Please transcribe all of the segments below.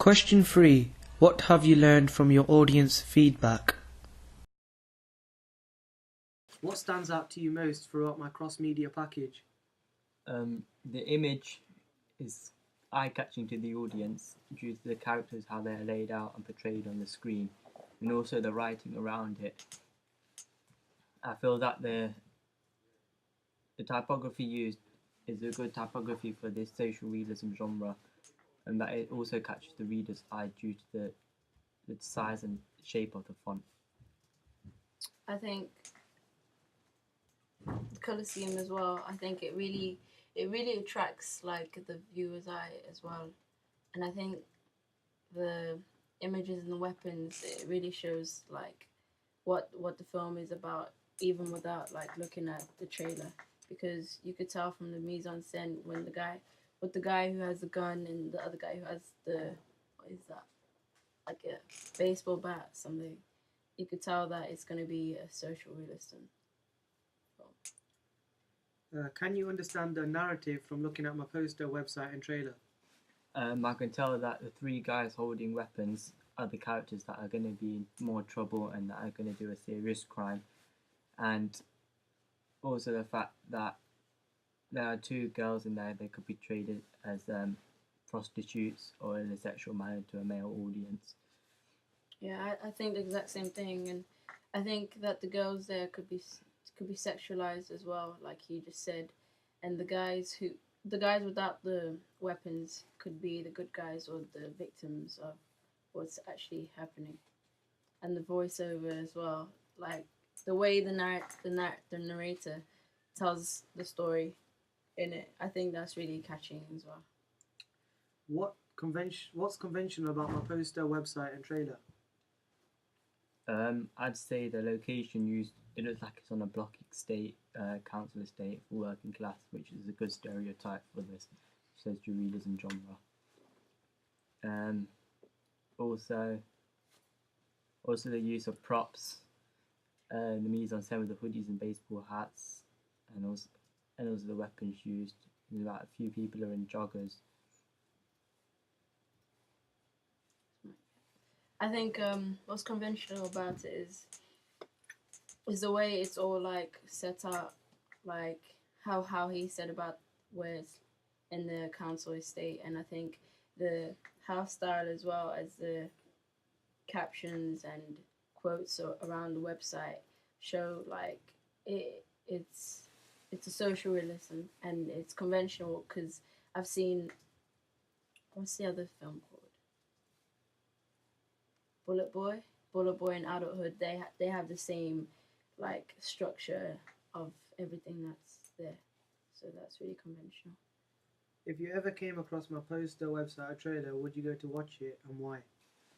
Question 3. What have you learned from your audience feedback? What stands out to you most throughout my cross-media package? The image is eye-catching to the audience due to the characters, how they're laid out and portrayed on the screen, and also the writing around it. I feel that the typography used is a good typography for this social realism genre, and that it also catches the reader's eye due to the size and shape of the font. I think the Colosseum as well. I think it really attracts like the viewer's eye as well, and I think the images and the weapons, it really shows like what the film is about, even without like looking at the trailer, because you could tell from the mise en scène when the guy who has the gun and the other guy who has the, what is that, like a baseball bat something, you could tell that it's going to be a social realism film. Can you understand the narrative from looking at my poster, website and trailer? I can tell that the three guys holding weapons are the characters that are going to be in more trouble and that are going to do a serious crime, and also the fact that there are two girls in there. They could be traded as prostitutes or in a sexual manner to a male audience. Yeah, I think the exact same thing, and I think that the girls there could be sexualized as well, like you just said, and the guys without the weapons could be the good guys or the victims of what's actually happening, and the voiceover as well, like the way the narrator tells the story in it. I think that's really catching as well. What's conventional about my poster, website and trailer? I'd say the location used, it looks like it's on a block estate, council estate for working class, which is a good stereotype for this social realism genre. Also the use of props, the mise en scène with the hoodies and baseball hats, and also the weapons used. About a few people are in joggers. I think what's conventional about it is the way it's all like set up, like how he said about where it's in the council estate, and I think the house style as well as the captions and quotes around the website show like it's a social realism and it's conventional, because I've seen, what's the other film called? Bullet Boy and Adulthood. They have the same like structure of everything that's there, so that's really conventional. If you ever came across my poster, website or trailer, would you go to watch it and why?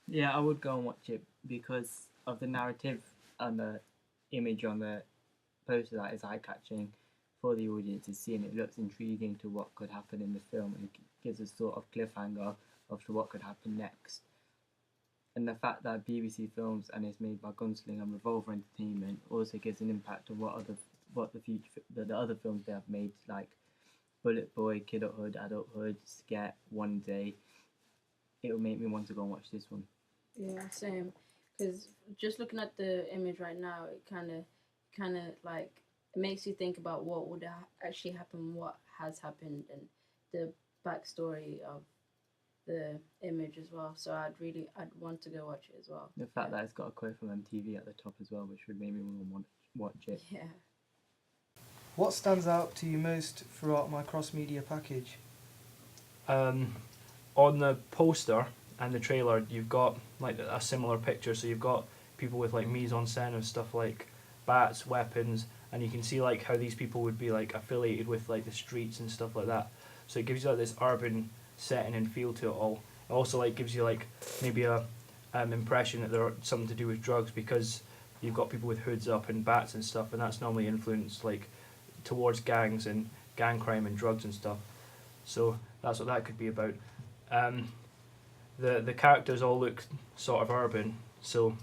Yeah, I would go and watch it because of the narrative and the image on the poster that is eye-catching for the audience to see, and it looks intriguing to what could happen in the film, and gives a sort of cliffhanger of to what could happen next. And the fact that BBC films and it's made by Gunsling and Revolver Entertainment also gives an impact on the other films they have made, like Bullet Boy, Kidulthood, Adulthood, Sket, One Day. It will make me want to go and watch this one. Yeah, same. Because just looking at the image right now, it kind of like it makes you think about what would actually happen, what has happened, and the backstory of the image as well. So I'd want to go watch it as well. The fact that it's got a quote from MTV at the top as well, which would make me want to watch it. Yeah. What stands out to you most throughout my cross-media package? On the poster and the trailer, you've got like a similar picture. So you've got people with like mise en scène of stuff like bats, weapons, and you can see like how these people would be like affiliated with like the streets and stuff like that. So it gives you like this urban setting and feel to it all. It also like gives you like maybe a impression that they're something to do with drugs, because you've got people with hoods up and bats and stuff, and that's normally influenced like towards gangs and gang crime and drugs and stuff. So that's what that could be about. The characters all look sort of urban, so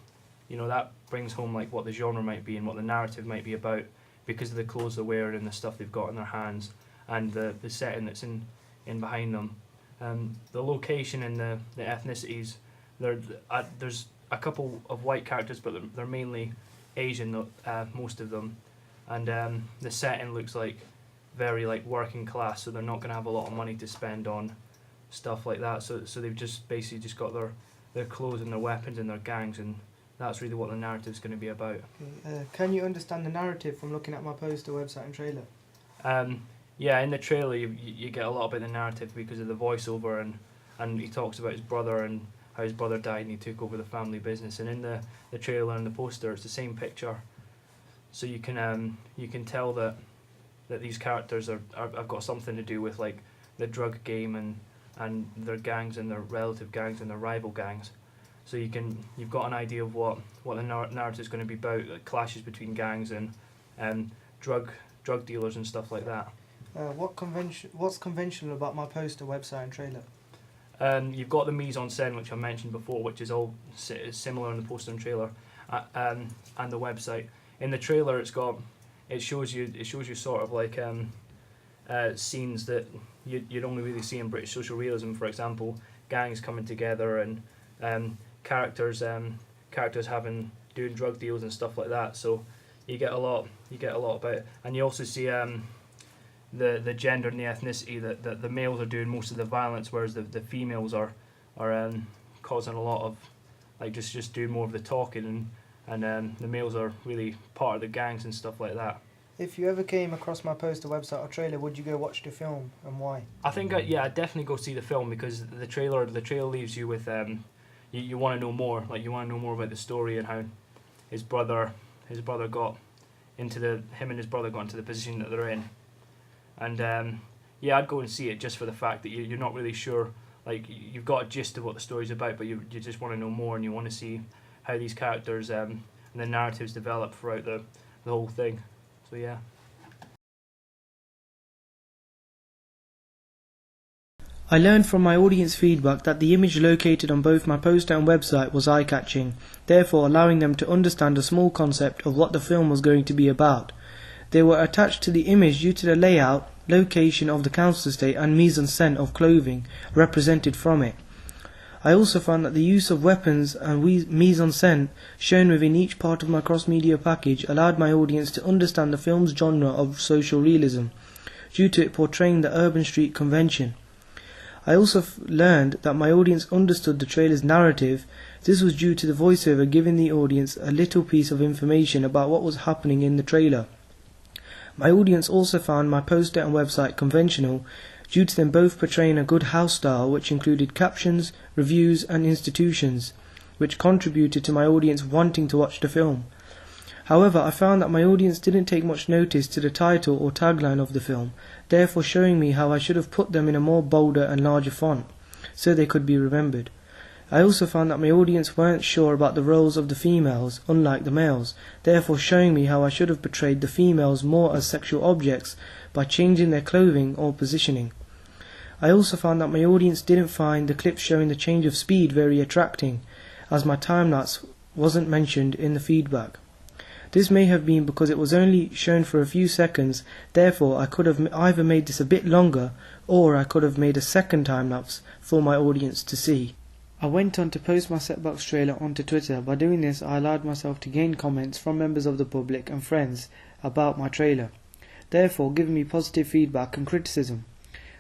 you know that brings home like what the genre might be and what the narrative might be about, because of the clothes they're wearing and the stuff they've got in their hands and the setting that's in behind them. The location and the ethnicities, there's a couple of white characters, but they're mainly Asian, most of them, and the setting looks like very like working class, so they're not going to have a lot of money to spend on stuff like that. So they've just basically just got their clothes and their weapons and their gangs, and that's really what the narrative's going to be about. Can you understand the narrative from looking at my poster, website and trailer? Yeah, in the trailer you get a lot about the narrative because of the voiceover, and he talks about his brother and how his brother died and he took over the family business. And in the trailer and the poster, it's the same picture, so you can tell that these characters have got something to do with like the drug game and their gangs and their relative gangs and their rival gangs. So you've got an idea of what the narrative is going to be about, like clashes between gangs and drug dealers and stuff like that. What's conventional about my poster, website and trailer? You've got the mise en scène, which I mentioned before, which is all similar in the poster and trailer, and the website. In the trailer, it shows you sort of like scenes that you'd only really see in British social realism. For example, gangs coming together and characters doing drug deals and stuff like that. So you get a lot about it, and you also see the gender and the ethnicity, that the males are doing most of the violence, whereas the females are causing a lot of like just doing more of the talking, and the males are really part of the gangs and stuff like that. If you ever came across my poster, website or trailer, would you go watch the film, and why? I think I'd definitely go see the film, because the trailer leaves you with you want to know more. Like, you want to know more about the story and how his brother got into the position that they're in. And I'd go and see it just for the fact that you're not really sure. Like, you've got a gist of what the story's about, but you just want to know more, and you want to see how these characters and the narratives develop throughout the whole thing. So yeah. I learned from my audience feedback that the image located on both my poster and website was eye-catching, therefore allowing them to understand a small concept of what the film was going to be about. They were attached to the image due to the layout, location of the council estate and mise-en-scène of clothing represented from it. I also found that the use of weapons and mise-en-scène shown within each part of my cross-media package allowed my audience to understand the film's genre of social realism, due to it portraying the urban street convention. I also learned that my audience understood the trailer's narrative. This was due to the voiceover giving the audience a little piece of information about what was happening in the trailer. My audience also found my poster and website conventional, due to them both portraying a good house style, which included captions, reviews and institutions, which contributed to my audience wanting to watch the film. However, I found that my audience didn't take much notice to the title or tagline of the film, therefore showing me how I should have put them in a more bolder and larger font, so they could be remembered. I also found that my audience weren't sure about the roles of the females, unlike the males, therefore showing me how I should have portrayed the females more as sexual objects by changing their clothing or positioning. I also found that my audience didn't find the clips showing the change of speed very attracting, as my time-lapse wasn't mentioned in the feedback. This may have been because it was only shown for a few seconds, therefore I could have either made this a bit longer, or I could have made a second time-lapse for my audience to see. I went on to post my Setbox trailer onto Twitter. By doing this, I allowed myself to gain comments from members of the public and friends about my trailer, therefore giving me positive feedback and criticism.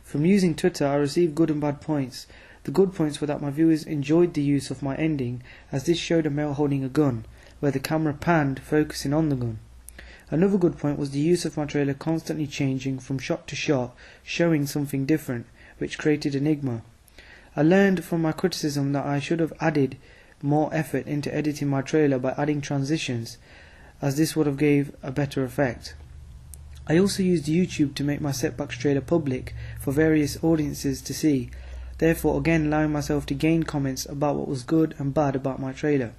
From using Twitter, I received good and bad points. The good points were that my viewers enjoyed the use of my ending, as this showed a male holding a gun, where the camera panned, focusing on the gun. Another good point was the use of my trailer constantly changing from shot to shot, showing something different, which created enigma. I learned from my criticism that I should have added more effort into editing my trailer by adding transitions, as this would have gave a better effect. I also used YouTube to make my Setbox trailer public for various audiences to see, therefore again allowing myself to gain comments about what was good and bad about my trailer.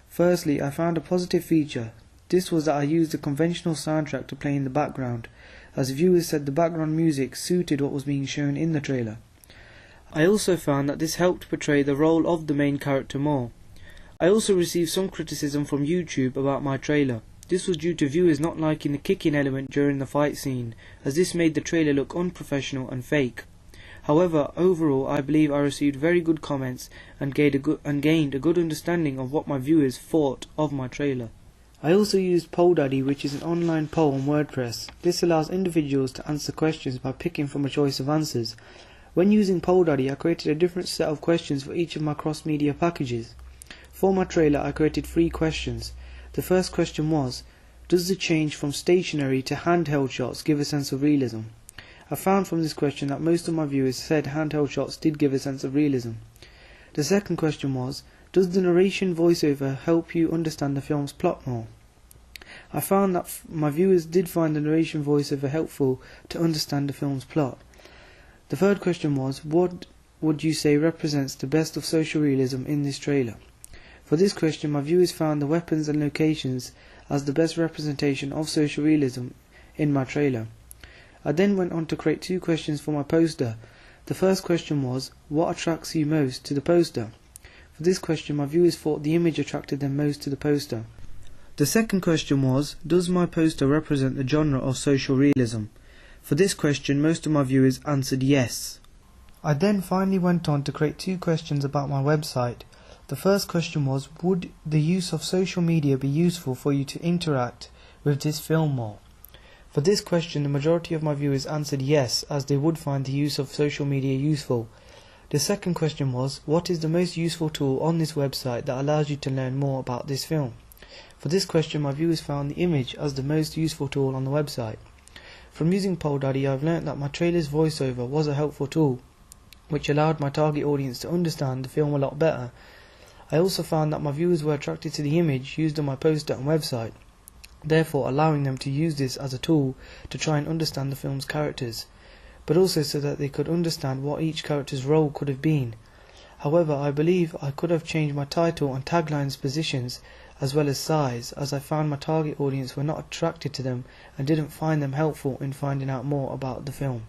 Firstly, I found a positive feature. This was that I used a conventional soundtrack to play in the background, as viewers said the background music suited what was being shown in the trailer. I also found that this helped portray the role of the main character more. I also received some criticism from YouTube about my trailer. This was due to viewers not liking the kicking element during the fight scene, as this made the trailer look unprofessional and fake. However, overall I believe I received very good comments and gained a good understanding of what my viewers thought of my trailer. I also used PollDaddy, which is an online poll on WordPress. This allows individuals to answer questions by picking from a choice of answers. When using PollDaddy, I created a different set of questions for each of my cross-media packages. For my trailer, I created 3 questions. The first question was, does the change from stationary to handheld shots give a sense of realism? I found from this question that most of my viewers said handheld shots did give a sense of realism. The second question was, does the narration voiceover help you understand the film's plot more? I found that my viewers did find the narration voiceover helpful to understand the film's plot. The third question was, what would you say represents the best of social realism in this trailer? For this question, my viewers found the weapons and locations as the best representation of social realism in my trailer. I then went on to create 2 questions for my poster. The first question was, what attracts you most to the poster? For this question, my viewers thought the image attracted them most to the poster. The second question was, does my poster represent the genre of social realism? For this question, most of my viewers answered yes. I then finally went on to create 2 questions about my website. The first question was, would the use of social media be useful for you to interact with this film more? For this question, the majority of my viewers answered yes, as they would find the use of social media useful. The second question was, what is the most useful tool on this website that allows you to learn more about this film? For this question, my viewers found the image as the most useful tool on the website. From using PollDaddy, I've learnt that my trailer's voiceover was a helpful tool, which allowed my target audience to understand the film a lot better. I also found that my viewers were attracted to the image used on my poster and website, therefore allowing them to use this as a tool to try and understand the film's characters, but also so that they could understand what each character's role could have been. However, I believe I could have changed my title and tagline's positions as well as size, as I found my target audience were not attracted to them and didn't find them helpful in finding out more about the film.